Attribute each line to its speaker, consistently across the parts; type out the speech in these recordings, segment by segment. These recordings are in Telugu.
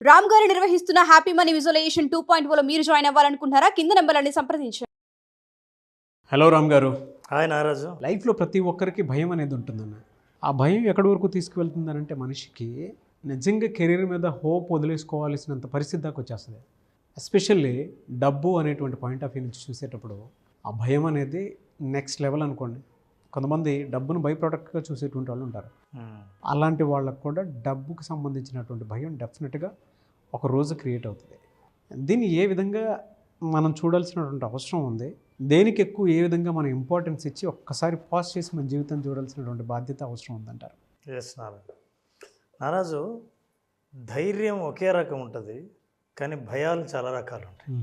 Speaker 1: రామ్ గారు నిర్వహిస్తున్న హ్యాపీ మనీ విజువలైజేషన్ 2.0 లో మీరు జాయిన్ అవ్వాలనుకుంటున్నారా? కింద నెంబర్లని సంప్రదించండి.
Speaker 2: హలో రామ్ గారు.
Speaker 3: హాయ్ నాగరాజు.
Speaker 2: లైఫ్లో ప్రతి ఒక్కరికి భయం అనేది ఉంటుందన్న. ఆ భయం ఎక్కడి వరకు తీసుకువెళ్తుందనంటే మనిషికి నిజంగా కెరీర్ మీద హోప్ వదిలేసుకోవాల్సినంత పరిస్థితి దాకా వచ్చేస్తుంది. ఎస్పెషల్లీ డబ్బు అనేటువంటి పాయింట్ ఆఫ్ వ్యూ నుంచి చూసేటప్పుడు ఆ భయం అనేది నెక్స్ట్ లెవెల్ అనుకోండి. కొంతమంది డబ్బును బై ప్రోడక్ట్గా చూసేటువంటి వాళ్ళు ఉంటారు. అలాంటి వాళ్ళకు కూడా డబ్బుకు సంబంధించినటువంటి భయం డెఫినెట్గా ఒక రోజు క్రియేట్ అవుతుంది. దీన్ని ఏ విధంగా మనం చూడాల్సినటువంటి అవసరం ఉంది, దేనికి ఎక్కువ ఏ విధంగా మనం ఇంపార్టెన్స్ ఇచ్చి ఒక్కసారి పాజ్ చేసి మన జీవితం చూడాల్సినటువంటి బాధ్యత అవసరం ఉందంటారు?
Speaker 3: ఎస్ నారాజు, ధైర్యం ఒకే రకం ఉంటుంది, కానీ భయాలు చాలా రకాలు ఉంటాయి.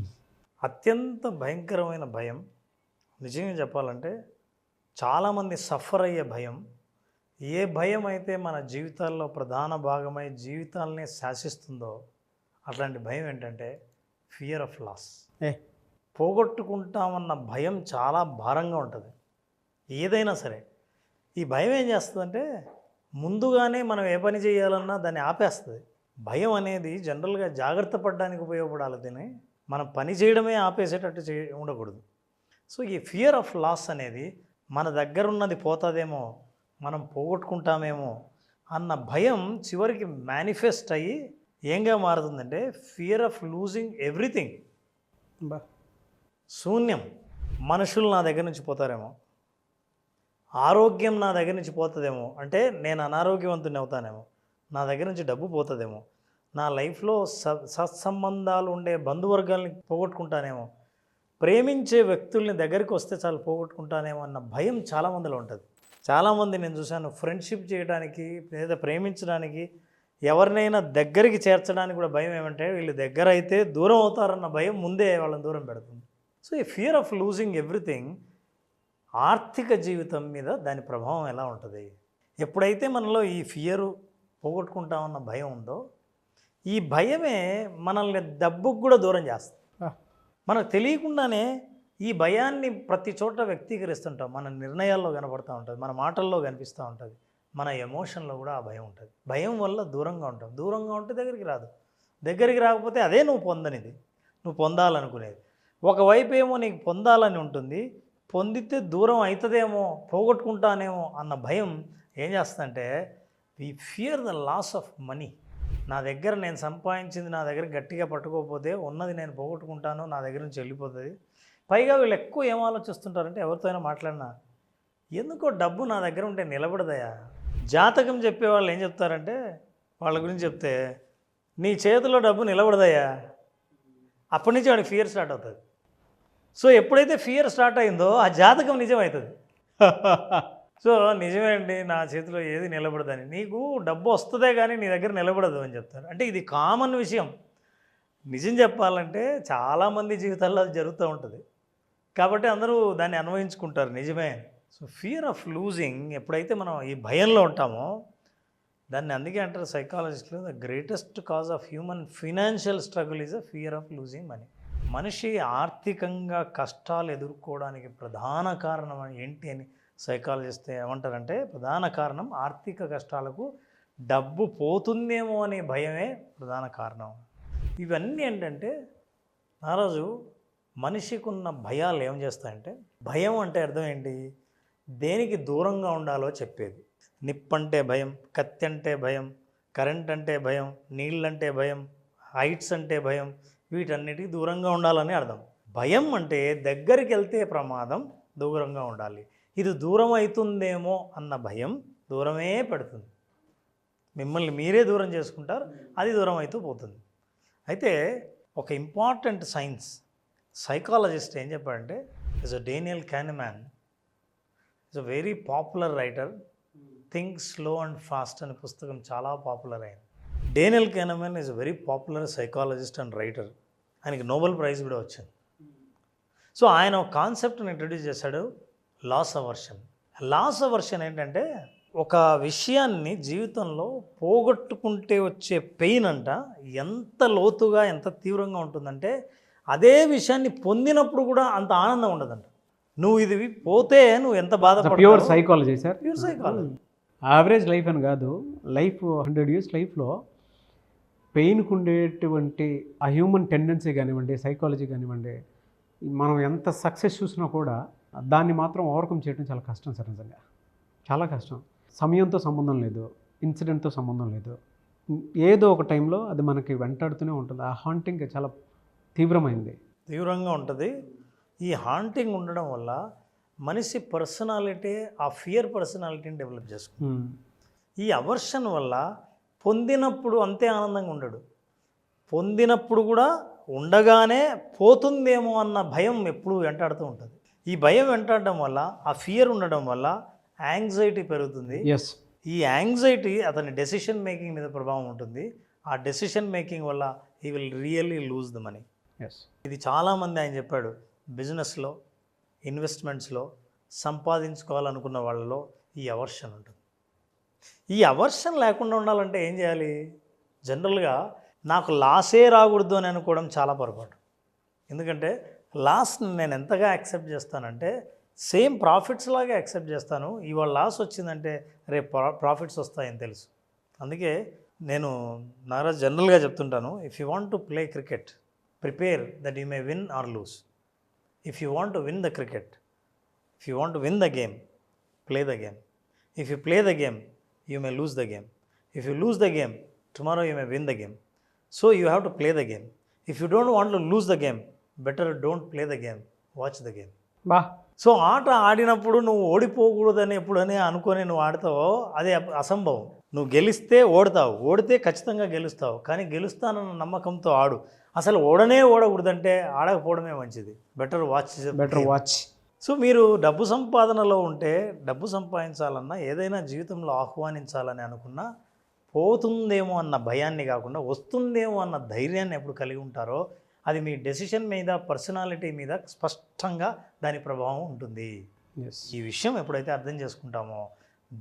Speaker 3: అత్యంత భయంకరమైన భయం, నిజంగా చెప్పాలంటే చాలామంది సఫర్ అయ్యే భయం, ఏ భయం అయితే మన జీవితాల్లో ప్రధాన భాగమై జీవితాలనే శాసిస్తుందో అట్లాంటి భయం ఏంటంటే ఫియర్ ఆఫ్ లాస్. పోగొట్టుకుంటామన్న భయం చాలా భారంగా ఉంటుంది. ఏదైనా సరే ఈ భయం ఏం చేస్తుందంటే ముందుగానే మనం ఏ పని చేయాలన్నా దాన్ని ఆపేస్తుంది. భయం అనేది జనరల్గా జాగ్రత్త పడడానికి ఉపయోగపడాలి, దీన్ని మనం పని చేయడమే ఆపేసేటట్టు ఉండకూడదు. సో ఈ ఫియర్ ఆఫ్ లాస్ అనేది మన దగ్గర ఉన్నది పోతుందేమో, మనం పోగొట్టుకుంటామేమో అన్న భయం చివరికి మేనిఫెస్ట్ అయ్యి ఏంగా మారుతుందంటే ఫియర్ ఆఫ్ లూజింగ్ ఎవ్రీథింగ్. శూన్యం. మనుషులు నా దగ్గర నుంచి పోతారేమో, ఆరోగ్యం నా దగ్గర నుంచి పోతుందేమో, అంటే నేను అనారోగ్యవంతుని అవుతానేమో, నా దగ్గర నుంచి డబ్బు పోతుందేమో, నా లైఫ్లో సత్సంబంధాలు ఉండే బంధువర్గాల్ని పోగొట్టుకుంటానేమో, ప్రేమించే వ్యక్తుల్ని దగ్గరికి వస్తే చాలు పోగొట్టుకుంటానేమో అన్న భయం చాలామందిలో ఉంటుంది. చాలామంది నేను చూశాను ఫ్రెండ్షిప్ చేయడానికి లేదా ప్రేమించడానికి ఎవరినైనా దగ్గరికి చేర్చడానికి కూడా భయం ఏమంటే వీళ్ళు దగ్గర అయితే దూరం అవుతారన్న భయం ముందే వాళ్ళని దూరం పెడుతుంది. సో ఈ ఫియర్ ఆఫ్ లూజింగ్ ఎవ్రీథింగ్ ఆర్థిక జీవితం మీద దాని ప్రభావం ఎలా ఉంటుంది? ఎప్పుడైతే మనలో ఈ ఫియరు పోగొట్టుకుంటామన్న భయం ఉందో, ఈ భయమే మనల్ని డబ్బుకు కూడా దూరం చేస్తుంది. మనకు తెలియకుండానే ఈ భయాన్ని ప్రతి చోట వ్యక్తీకరిస్తుంటాం. మన నిర్ణయాల్లో కనపడుతూ ఉంటుంది, మన మాటల్లో కనిపిస్తూ ఉంటుంది, మన ఎమోషన్లో కూడా ఆ భయం ఉంటుంది. భయం వల్ల దూరంగా ఉంటాం. దూరంగా ఉంటే దగ్గరికి రాదు. దగ్గరికి రాకపోతే అదే నువ్వు పొందనిది, నువ్వు పొందాలనుకునేది. ఒకవైపు ఏమో నీకు పొందాలని ఉంటుంది, పొందితే దూరం అవుతుందేమో, పోగొట్టుకుంటానేమో అన్న భయం ఏం చేస్తుందంటే we fear the loss of money. నా దగ్గర నేను సంపాదించింది నా దగ్గర గట్టిగా పట్టుకోకపోతే ఉన్నది నేను పోగొట్టుకుంటాను, నా దగ్గర నుంచి వెళ్ళిపోతుంది. పైగా వీళ్ళు ఎక్కువ ఏం ఆలోచిస్తుంటారంటే ఎవరితో అయినా మాట్లాడినా ఎందుకో డబ్బు నా దగ్గర ఉంటే నిలబడదయా. జాతకం చెప్పేవాళ్ళు ఏం చెప్తారంటే వాళ్ళ గురించి చెప్తే నీ చేతిలో డబ్బు నిలబడదయా. అప్పటి నుంచి వాడికి ఫియర్ స్టార్ట్ అవుతుంది. సో ఎప్పుడైతే ఫియర్ స్టార్ట్ అయిందో ఆ జాతకం నిజమవుతుంది. సో నిజమేంటి, నా చేతిలో ఏది నిలబడదని, నీకు డబ్బు వస్తుందే కానీ నీ దగ్గర నిలబడదు అని చెప్తారు. అంటే ఇది కామన్ విషయం. నిజం చెప్పాలంటే చాలామంది జీవితాల్లో అది జరుగుతూ ఉంటుంది, కాబట్టి అందరూ దాన్ని అన్వయించుకుంటారు నిజమే. సో ఫియర్ ఆఫ్ లూజింగ్ ఎప్పుడైతే మనం ఈ భయంలో ఉంటామో దాన్ని అందుకే అంటారు సైకాలజిస్టులు, the greatest cause of human financial struggle is a fear of losing money. మనిషి ఆర్థికంగా కష్టాలు ఎదుర్కోవడానికి ప్రధాన కారణం ఏంటి అని సైకాలజిస్ట్ ఏమంటారంటే ప్రధాన కారణం ఆర్థిక కష్టాలకు డబ్బు పోతుందేమో అనే భయమే ప్రధాన కారణం. ఇవన్నీ ఏంటంటే నారాజు మనిషికి ఉన్న భయాలు ఏం చేస్తాయంటే, భయం అంటే అర్థం ఏంటి, దేనికి దూరంగా ఉండాలో చెప్పేది. నిప్పంటే భయం, కత్తి అంటే భయం, కరెంట్ అంటే భయం, నీళ్ళంటే భయం, హైట్స్ అంటే భయం, వీటన్నిటికీ దూరంగా ఉండాలని అర్థం. భయం అంటే దగ్గరికి వెళ్తే ప్రమాదం, దూరంగా ఉండాలి. ఇది దూరం అవుతుందేమో అన్న భయం దూరమే పెడుతుంది. మిమ్మల్ని మీరే దూరం చేసుకుంటారు, అది దూరం అవుతూ పోతుంది. అయితే ఒక ఇంపార్టెంట్ సైన్స్ సైకాలజిస్ట్ ఏం చెప్పాడంటే, is a Daniel Kahneman, is a very popular writer. Think slow and fast అనే పుస్తకం చాలా పాపులర్ అయింది. Daniel Kahneman is a very popular psychologist and writer. ఆయనకి నోబెల్ ప్రైజ్ కూడా వచ్చింది. సో ఆయన ఒక కాన్సెప్ట్ని ఇంట్రడ్యూస్ చేశాడు, లాస్ అవర్షన్. లాస్ అవర్షన్ ఏంటంటే ఒక విషయాన్ని జీవితంలో పోగొట్టుకుంటే వచ్చే పెయిన్ అంట ఎంత లోతుగా ఎంత తీవ్రంగా ఉంటుందంటే అదే విషయాన్ని పొందినప్పుడు కూడా అంత ఆనందం ఉండదంట. నువ్వు ఇది పోతే నువ్వు ఎంత బాధపడతావు.
Speaker 2: Pure psychology sir,
Speaker 3: pure psychology.
Speaker 2: Average life అని కాదు, లైఫ్ 100 years లైఫ్లో పెయిన్కి ఉండేటువంటి ఆ హ్యూమన్ టెండెన్సీ కానివ్వండి, సైకాలజీ కానివ్వండి, మనం ఎంత సక్సెస్ చూసినా కూడా దాన్ని మాత్రం ఓవర్కమ్ చేయడం చాలా కష్టం సార్. నిజంగా చాలా కష్టం. సమయంతో సంబంధం లేదు, ఇన్సిడెంట్తో సంబంధం లేదు, ఏదో ఒక టైంలో అది మనకి వెంటాడుతూనే ఉంటుంది. ఆ హాంటింగ్ చాలా తీవ్రమైంది.
Speaker 3: తీవ్రంగా ఉంటుంది. ఈ హాంటింగ్ ఉండడం వల్ల మనిషి పర్సనాలిటీ, ఆ ఫియర్ పర్సనాలిటీని డెవలప్ చేసుకుంటుంది. ఈ అవర్షన్ వల్ల పొందినప్పుడు అంతే ఆనందంగా ఉండడు, పొందినప్పుడు కూడా ఉండగానే పోతుందేమో అన్న భయం ఎప్పుడు వెంటాడుతూ ఉంటుంది. ఈ భయం వెంటాడడం వల్ల, ఆ ఫియర్ ఉండడం వల్ల యాంగ్జైటీ పెరుగుతుంది.
Speaker 2: ఎస్,
Speaker 3: ఈ యాంగ్జైటీ అతని డెసిషన్ మేకింగ్ మీద ప్రభావం ఉంటుంది. ఆ డెసిషన్ మేకింగ్ వల్ల he will really lose the money.
Speaker 2: Yes,
Speaker 3: ఇది చాలామంది ఆయన చెప్పాడు, బిజినెస్లో, ఇన్వెస్ట్మెంట్స్లో సంపాదించుకోవాలనుకున్న వాళ్ళలో ఈ అవర్షన్ ఉంటుంది. ఈ అవర్షన్ లేకుండా ఉండాలంటే ఏం చేయాలి? జనరల్గా నాకు లాసే రాకూడదు అని అనుకోవడం చాలా పొరపాటు. ఎందుకంటే లాస్ని నేను ఎంతగా యాక్సెప్ట్ చేస్తానంటే సేమ్ ప్రాఫిట్స్ లాగే యాక్సెప్ట్ చేస్తాను. ఇవాళ లాస్ వచ్చిందంటే రేపు ప్రాఫిట్స్ వస్తాయని తెలుసు. అందుకే నేను నారాజ్ జనరల్గా చెప్తుంటాను, if you want to play cricket, prepare that you may win or lose. If you want to win the cricket, if you want to win the game, play the game. If you play the game, you may lose the game. If you lose the game, tomorrow you may win the game. So you have to play the game. If you don't want to lose the game, better don't play the game, watch the game.
Speaker 2: బా.
Speaker 3: సో ఆట ఆడినప్పుడు నువ్వు ఓడిపోకూడదని ఎప్పుడని అనుకొని నువ్వు ఆడతావో అది అసంభవం. నువ్వు గెలిస్తే ఓడతావు, ఓడితే ఖచ్చితంగా గెలుస్తావు. కానీ గెలుస్తానన్న నమ్మకంతో ఆడు. అసలు ఓడకూడదంటే ఆడకపోవడమే మంచిది. Better watch. సో మీరు డబ్బు సంపాదనలో ఉంటే, డబ్బు సంపాదించాలన్నా, ఏదైనా జీవితంలో ఆహ్వానించాలని అనుకున్నా, పోతుందేమో అన్న భయాన్ని కాకుండా వస్తుందేమో అన్న ధైర్యాన్ని ఎప్పుడు కలిగి ఉంటారో అది మీ డెసిషన్ మీద, పర్సనాలిటీ మీద స్పష్టంగా దాని ప్రభావం ఉంటుంది. ఈ విషయం ఎప్పుడైతే అర్థం చేసుకుంటామో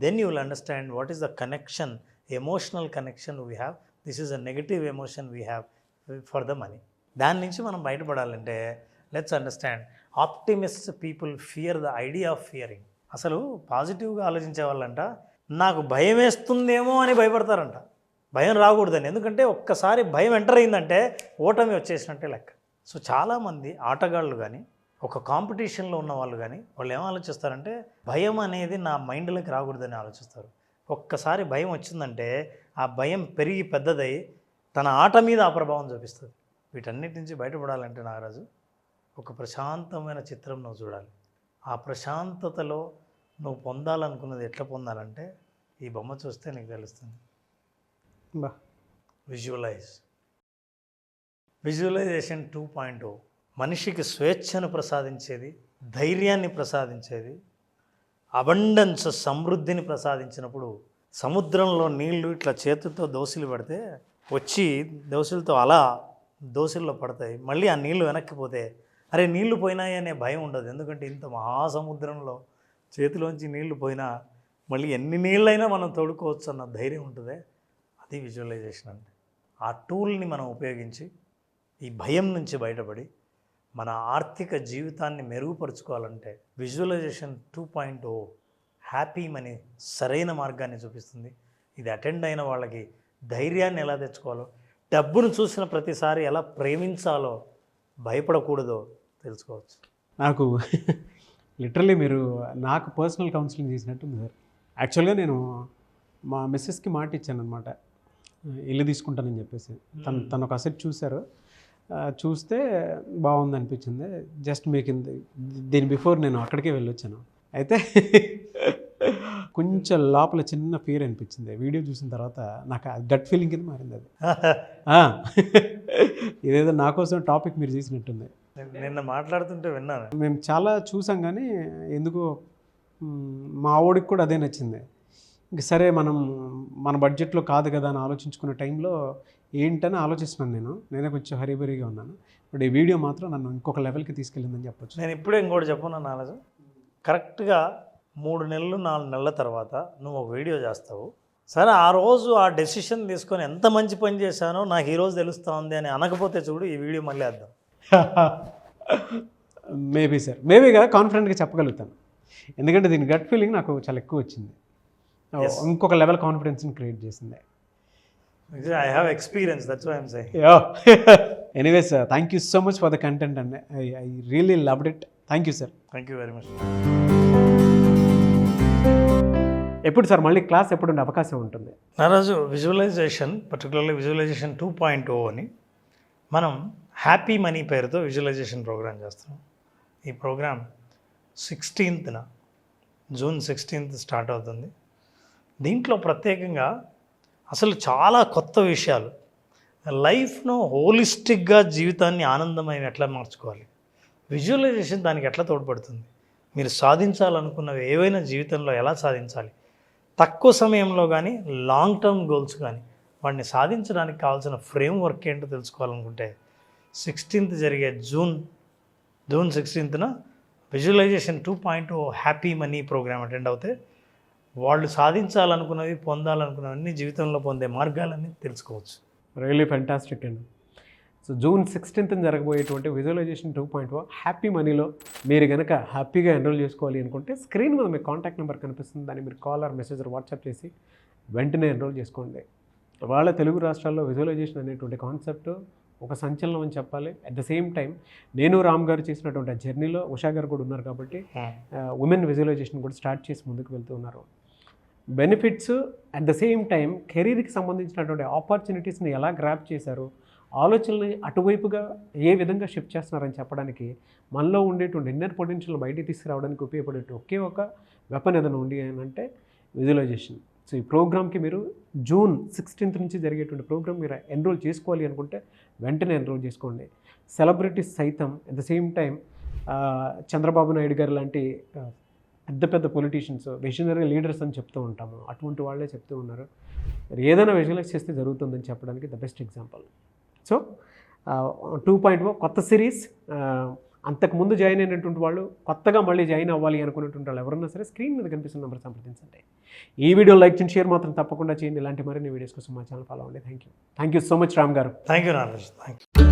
Speaker 3: then you will understand what is the connection, emotional connection we have. This is a negative emotion we have for the money. దాని నుంచి మనం బయటపడాలంటే let's understand, optimist people fear the idea of fearing. అసలు పాజిటివ్గా ఆలోచించే వాళ్ళంట నాకు భయం వేస్తుందేమో అని భయపడతారంట, భయం రాకూడదని. ఎందుకంటే ఒక్కసారి భయం ఎంటర్ అయిందంటే ఓటమి వచ్చేసినట్టే లెక్క. సో చాలామంది ఆటగాళ్ళు కానీ, ఒక కాంపిటీషన్లో ఉన్న వాళ్ళు కానీ, వాళ్ళు ఏం ఆలోచిస్తారంటే భయం అనేది నా మైండ్లోకి రాకూడదని ఆలోచిస్తారు. ఒక్కసారి భయం వచ్చిందంటే ఆ భయం పెరిగి పెద్దదై తన ఆట మీద ఆ ప్రభావం చూపిస్తుంది. వీటన్నిటి నుంచి బయటపడాలంటే నాగరాజు, ఒక ప్రశాంతమైన చిత్రం నువ్వు చూడాలి. ఆ ప్రశాంతతలో నువ్వు పొందాలనుకున్నది ఎట్లా పొందాలంటే ఈ బొమ్మ చూస్తే నీకు తెలుస్తుంది.
Speaker 2: బా.
Speaker 3: విజువలైజేషన్ 2.0 మనిషికి స్వేచ్ఛను ప్రసాదించేది, ధైర్యాన్ని ప్రసాదించేది, అబండెన్స్, సమృద్ధిని ప్రసాదించినప్పుడు సముద్రంలో నీళ్లు ఇట్లా చేతులతో దోసిలు పడితే వచ్చి దోసిలతో అలా దోసిల్లో పడతాయి. మళ్ళీ ఆ నీళ్లు వెనక్కిపోతే అరే నీళ్లు పోయినాయి అనే భయం ఉండదు. ఎందుకంటే ఇంత మహాసముద్రంలో చేతిలోంచి నీళ్లు పోయినా మళ్ళీ ఎన్ని నీళ్ళైనా మనం తోడుకోవచ్చు అన్న ధైర్యం ఉంటుంది. అది విజువలైజేషన్ అంటే. ఆ టూల్ని మనం ఉపయోగించి ఈ భయం నుంచి బయటపడి మన ఆర్థిక జీవితాన్ని మెరుగుపరుచుకోవాలంటే విజువలైజేషన్ 2.0 హ్యాపీ మనీ సరైన మార్గాన్ని చూపిస్తుంది. ఇది అటెండ్ అయిన వాళ్ళకి ధైర్యాన్ని ఎలా తెచ్చుకోవాలో, డబ్బును చూసిన ప్రతిసారి ఎలా ప్రేమించాలో, భయపడకూడదో తెలుసుకోవచ్చు.
Speaker 2: నాకు లిటరల్లీ మీరు నాకు పర్సనల్ కౌన్సిలింగ్ చేసినట్టుంది సార్. యాక్చువల్గా నేను మా మిస్సెస్కి మాట ఇచ్చాను అనమాట, ఇల్లు తీసుకుంటానని చెప్పేసి. తను ఒక అసెట్ చూశారు, చూస్తే బాగుంది అనిపించింది. జస్ట్ మీకు దీని బిఫోర్ నేను అక్కడికే వెళ్ళొచ్చాను. అయితే కొంచెం లోపల చిన్న ఫీర్ అనిపించింది. వీడియో చూసిన తర్వాత నాకు గట్ ఫీలింగ్ కింద మారింది అది. ఇదేదో నా కోసం టాపిక్ మీరు చేసినట్టుంది.
Speaker 3: నిన్న మాట్లాడుతుంటే విన్నాను.
Speaker 2: మేము చాలా చూసాం కానీ ఎందుకో మా ఆవిడికి కూడా అదే నచ్చింది. ఇంక సరే మన బడ్జెట్లో కాదు కదా అని ఆలోచించుకునే టైంలో ఏంటని ఆలోచిస్తున్నాను. నేనే కొంచెం హరీబరీగా ఉన్నాను. బట్ ఈ వీడియో మాత్రం నన్ను ఇంకొక లెవెల్కి తీసుకెళ్ళిందని చెప్పొచ్చు.
Speaker 3: నేను ఇప్పుడే ఇంకోటి చెప్పను నాలెడ్జ్. కరెక్ట్గా 3 నెలలు 4 నెలల తర్వాత నువ్వు ఒక వీడియో చేస్తావు. సరే ఆ రోజు ఆ డెసిషన్ తీసుకొని ఎంత మంచి పని చేశానో నాకు ఈరోజు తెలుస్తూ ఉంది అని అనకపోతే చూడు, ఈ వీడియో మళ్ళీ వేద్దాం.
Speaker 2: మేబీ సార్, మేబీగా కాన్ఫిడెంట్గా చెప్పగలుగుతాను. ఎందుకంటే దీని గట్ ఫీలింగ్ నాకు చాలా ఎక్కువ వచ్చింది. ఇంకొక లెవెల్ కాన్ఫిడెన్స్ని క్రియేట్ చేసింది.
Speaker 3: I have experience, that's why I'm saying.
Speaker 2: Anyways thank you so much for the content and I really loved it. Thank you sir.
Speaker 3: Thank you very much.
Speaker 2: ఎప్పుడు సార్ మళ్ళీ క్లాస్ ఎప్పుడు ఉండే అవకాశం ఉంటుంది?
Speaker 3: నారాజు, విజువలైజేషన్, పర్టికులర్లీ విజువలైజేషన్ 2.0 అని మనం హ్యాపీ మనీ పేరుతో విజువలైజేషన్ ప్రోగ్రామ్ చేస్తున్నాం. ఈ programme 16th June 16th start అవుతుంది. దీంట్లో ప్రత్యేకంగా అసలు చాలా కొత్త విషయాలు, లైఫ్ను హోలిస్టిక్గా జీవితాన్ని ఆనందమయం ఎట్లా మార్చుకోవాలి, విజువలైజేషన్ దానికి ఎట్లా తోడ్పడుతుంది, మీరు సాధించాలనుకున్నవి ఏవైనా జీవితంలో ఎలా సాధించాలి, తక్కువ సమయంలో కానీ లాంగ్ టర్మ్ గోల్స్ కానీ వాటిని సాధించడానికి కావాల్సిన ఫ్రేమ్ వర్క్ ఏంటో తెలుసుకోవాలనుకుంటే 16th జరిగే June 16th visualization 2.0 happy money program attend అవుతే వాళ్ళు సాధించాలనుకున్నవి, పొందాలనుకున్నవన్నీ జీవితంలో పొందే మార్గాలన్నీ తెలుసుకోవచ్చు.
Speaker 2: రియలీ ఫెంటాస్టిక్ అండి. సో జూన్ 16th జరగబోయేటువంటి విజువలైజేషన్ 2.0 హ్యాపీ మనీలో మీరు కనుక హ్యాపీగా ఎన్రోల్ చేసుకోవాలి అనుకుంటే స్క్రీన్ మీద మీకు కాంటాక్ట్ నెంబర్ కనిపిస్తుంది, దాన్ని మీరు కాల్ ఆర్ మెసేజ్ వాట్సాప్ చేసి వెంటనే ఎన్రోల్ చేసుకోండి. వాళ్ళ తెలుగు రాష్ట్రాల్లో విజువలైజేషన్ అనేటువంటి కాన్సెప్ట్ ఒక సంచలనం అని చెప్పాలి. అట్ ద సేమ్ టైం నేను రామ్ గారు చేసినటువంటి జర్నీలో ఉషా గారు కూడా ఉన్నారు కాబట్టి ఉమెన్ విజువలైజేషన్ కూడా స్టార్ట్ చేసి ముందుకు వెళ్తూ ఉన్నారు. Benefits at the same time కెరీర్కి సంబంధించినటువంటి ఆపర్చునిటీస్ని ఎలా గ్రాప్ చేశారు, ఆలోచనల్ని అటువైపుగా ఏ విధంగా షిఫ్ట్ చేస్తున్నారని చెప్పడానికి, మనలో ఉండేటువంటి ఇన్నర్ పొటెన్షియల్ బయటికి తీసుకురావడానికి ఉపయోగపడే ఒకే ఒక వెపన్ ఏదైనా ఉంది అని అంటే విజువలైజేషన్. సో ఈ ప్రోగ్రామ్కి మీరు జూన్ 16th నుంచి జరిగేటువంటి ప్రోగ్రామ్ మీరు ఎన్రోల్ చేసుకోవాలి అనుకుంటే వెంటనే ఎన్రోల్ చేసుకోండి. సెలబ్రిటీస్ సైతం at the same time Chandrababu Naidu గారు లాంటి పెద్ద పెద్ద పొలిటీషియన్స్, విజనరీ లీడర్స్ అని చెప్తూ ఉంటాము, అటువంటి వాళ్ళే చెప్తూ ఉన్నారు ఏదైనా విజువలైజ్ చేస్తే జరుగుతుందని చెప్పడానికి ద బెస్ట్ ఎగ్జాంపుల్. సో 2.0 కొత్త సిరీస్. అంతకుముందు జాయిన్ అయినటువంటి వాళ్ళు, కొత్తగా మళ్ళీ జాయిన్ అవ్వాలి అనుకున్నటువంటి వాళ్ళు ఎవరన్నా సరే స్క్రీన్ మీద కనిపిస్తున్న నెంబర్ సంప్రదించండి. ఈ వీడియో లైక్ చేయండి, షేర్ మాత్రం తప్పకుండా చేయండి. ఇలాంటి మరిన్ని వీడియోస్ కోసం మా ఛానల్ ఫాలో అవ్వండి. Thank you so much Ram గారు.
Speaker 3: Thank you Naraj. Thank you.